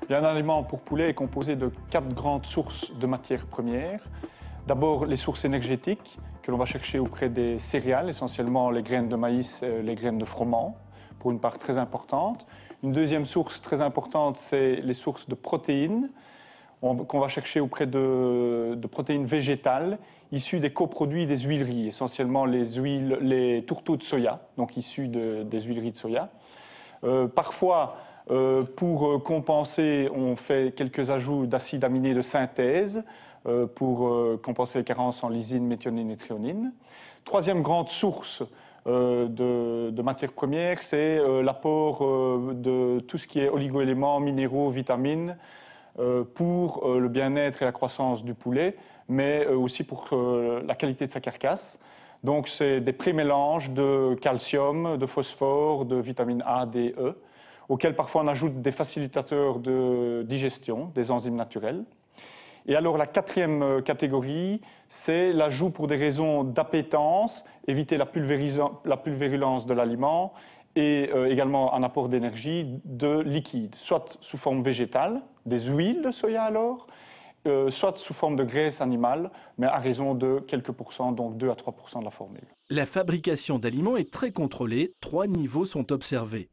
Un aliment pour poulet est composé de 4 grandes sources de matières premières. D'abord, les sources énergétiques que l'on va chercher auprès des céréales, essentiellement les graines de maïs, les graines de froment, pour une part très importante. Une deuxième source très importante, c'est les sources de protéines qu'on va chercher auprès de protéines végétales issues des coproduits des huileries, essentiellement les tourteaux de soya, donc issus des huileries de soya. Parfois, pour compenser, on fait quelques ajouts d'acides aminés de synthèse pour compenser les carences en lysine, méthionine et thréonine. Troisième grande source de matières premières, c'est l'apport de tout ce qui est oligoéléments, minéraux, vitamines, pour le bien-être et la croissance du poulet, mais aussi pour la qualité de sa carcasse. Donc c'est des prémélanges de calcium, de phosphore, de vitamines A, D, E, auxquels parfois on ajoute des facilitateurs de digestion, des enzymes naturelles. Et alors la quatrième catégorie, c'est l'ajout pour des raisons d'appétence, éviter la pulvérulence de l'aliment et également un apport d'énergie de liquide, soit sous forme végétale, des huiles de soya alors, soit sous forme de graisse animale, mais à raison de quelques pourcents, donc 2 à 3% de la formule. La fabrication d'aliments est très contrôlée, 3 niveaux sont observés.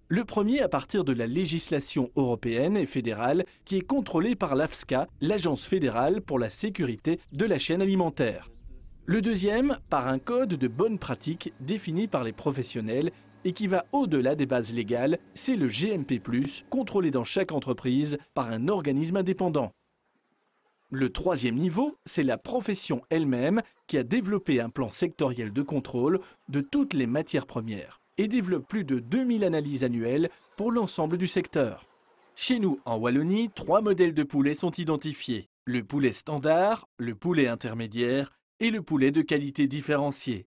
Le premier à partir de la législation européenne et fédérale qui est contrôlée par l'AFSCA, l'Agence fédérale pour la sécurité de la chaîne alimentaire. Le deuxième par un code de bonne pratique défini par les professionnels et qui va au-delà des bases légales, c'est le GMP+, contrôlé dans chaque entreprise par un organisme indépendant. Le troisième niveau, c'est la profession elle-même qui a développé un plan sectoriel de contrôle de toutes les matières premières et développe plus de 2000 analyses annuelles pour l'ensemble du secteur. Chez nous, en Wallonie, 3 modèles de poulet sont identifiés. Le poulet standard, le poulet intermédiaire et le poulet de qualité différenciée.